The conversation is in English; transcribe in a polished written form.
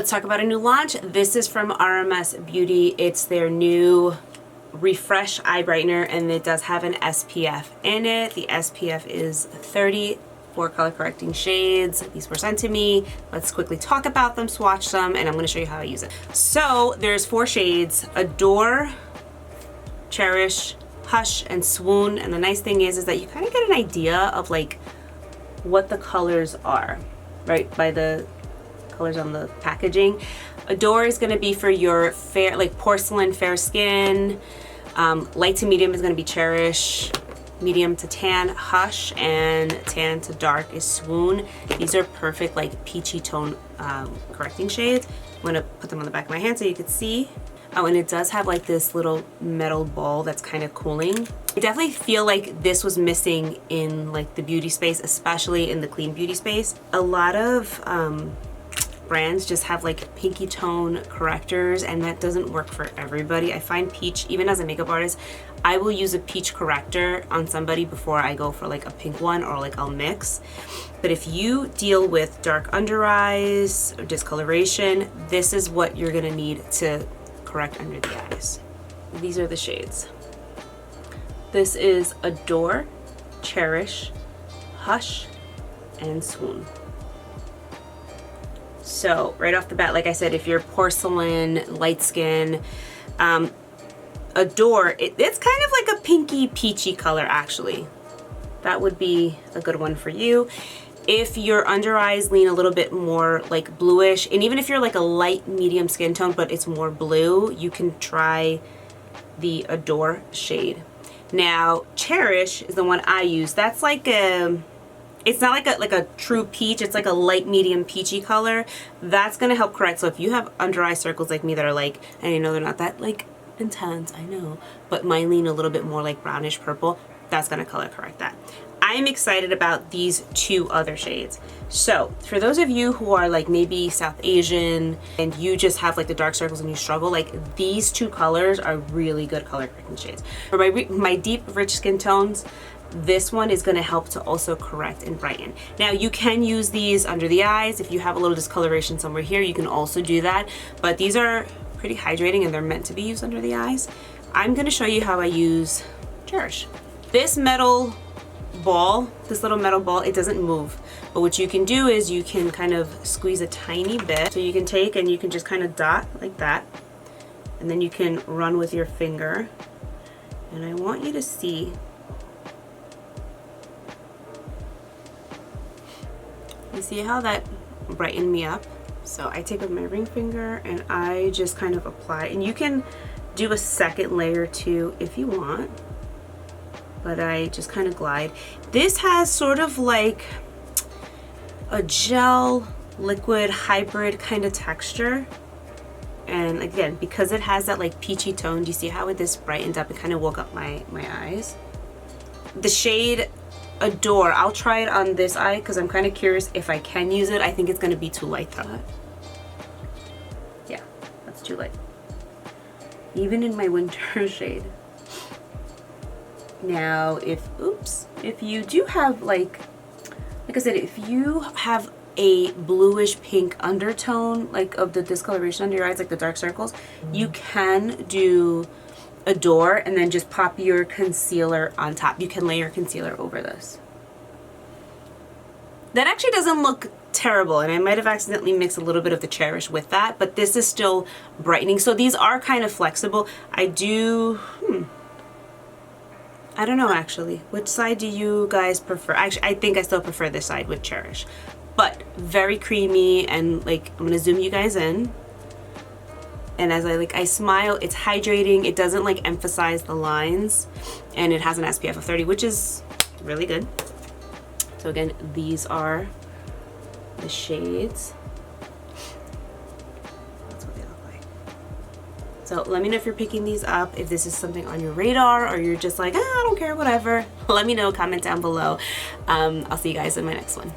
let's talk about a new launch. This is from RMS Beauty. It's their new Refresh Eye Brightener, and it does have an SPF in it. The SPF is 30 for color correcting shades. These were sent to me. Let's quickly talk about them, swatch them, and I'm gonna show you how I use it. So there's 4 shades: Adore, Cherish, Hush, and Swoon. And the nice thing is that you kind of get an idea of like what the colors are, right, by the colors on the packaging. Adore is gonna be for your fair, like porcelain fair skin. Light to medium is gonna be Cherish. Medium to tan, Hush, and tan to dark is Swoon. These are perfect like peachy tone correcting shades. I'm gonna put them on the back of my hand so you can see. Oh, and it does have like this little metal ball that's kind of cooling. I definitely feel like this was missing in like the beauty space, especially in the clean beauty space. A lot of brands just have like pinky tone correctors, and that doesn't work for everybody. I find peach, even as a makeup artist, I will use a peach corrector on somebody before I go for like a pink one, or like I'll mix. But if you deal with dark under eyes or discoloration, this is what you're gonna need to correct under the eyes. These are the shades. This is Adore, Cherish, Hush, and Swoon. So right off the bat, like I said, if you're porcelain, light skin, Adore, it's kind of like a pinky peachy color actually. That would be a good one for you. If your under eyes lean a little bit more like bluish, and even if you're like a light medium skin tone but it's more blue, you can try the Adore shade. Now Cherish is the one I use. That's like a, it's not like a true peach, it's like a light medium peachy color. That's gonna help correct. So if you have under eye circles like me that are like, and I know they're not that like intense, I know, but mine lean a little bit more like brownish purple, that's gonna color correct that. I'm excited about these 2 other shades. So for those of you who are like maybe South Asian and you just have like the dark circles and you struggle, like these 2 colors are really good color correcting shades. For my deep rich skin tones, this one is going to help to also correct and brighten. Now you can use these under the eyes. If you have a little discoloration somewhere here, you can also do that, but these are pretty hydrating and they're meant to be used under the eyes. I'm going to show you how I use Cherish. This metal ball, this little metal ball, it doesn't move, but what you can do is you can kind of squeeze a tiny bit. So you can take and you can just kind of dot like that, and then you can run with your finger, and I want you to see. You see how that brightened me up? So I take with my ring finger and I just kind of apply, and you can do a second layer too if you want, but I just kind of glide. This has sort of like a gel liquid hybrid kind of texture, and again, because it has that like peachy tone, do you see how this brightened up? It kind of woke up my eyes. The shade Adore, I'll try it on this eye because I'm kind of curious if I can use it. I think it's going to be too light though. Yeah, that's too light. Even in my winter shade. Now if you do have like I said, if you have a bluish pink undertone like of the discoloration under your eyes, like the dark circles, you can do Adore and then just pop your concealer on top. You can layer concealer over this. That actually doesn't look terrible, and I might have accidentally mixed a little bit of the Cherish with that, but this is still brightening. So these are kind of flexible. I do, I don't know actually. Which side do you guys prefer? Actually, I think I still prefer this side with Cherish, but very creamy, and like I'm gonna zoom you guys in. And as I smile, it's hydrating. It doesn't like emphasize the lines, and it has an SPF of 30, which is really good. So again, these are the shades. That's what they look like. So let me know if you're picking these up, if this is something on your radar, or you're just like, I don't care, whatever. Let me know, comment down below. I'll see you guys in my next one.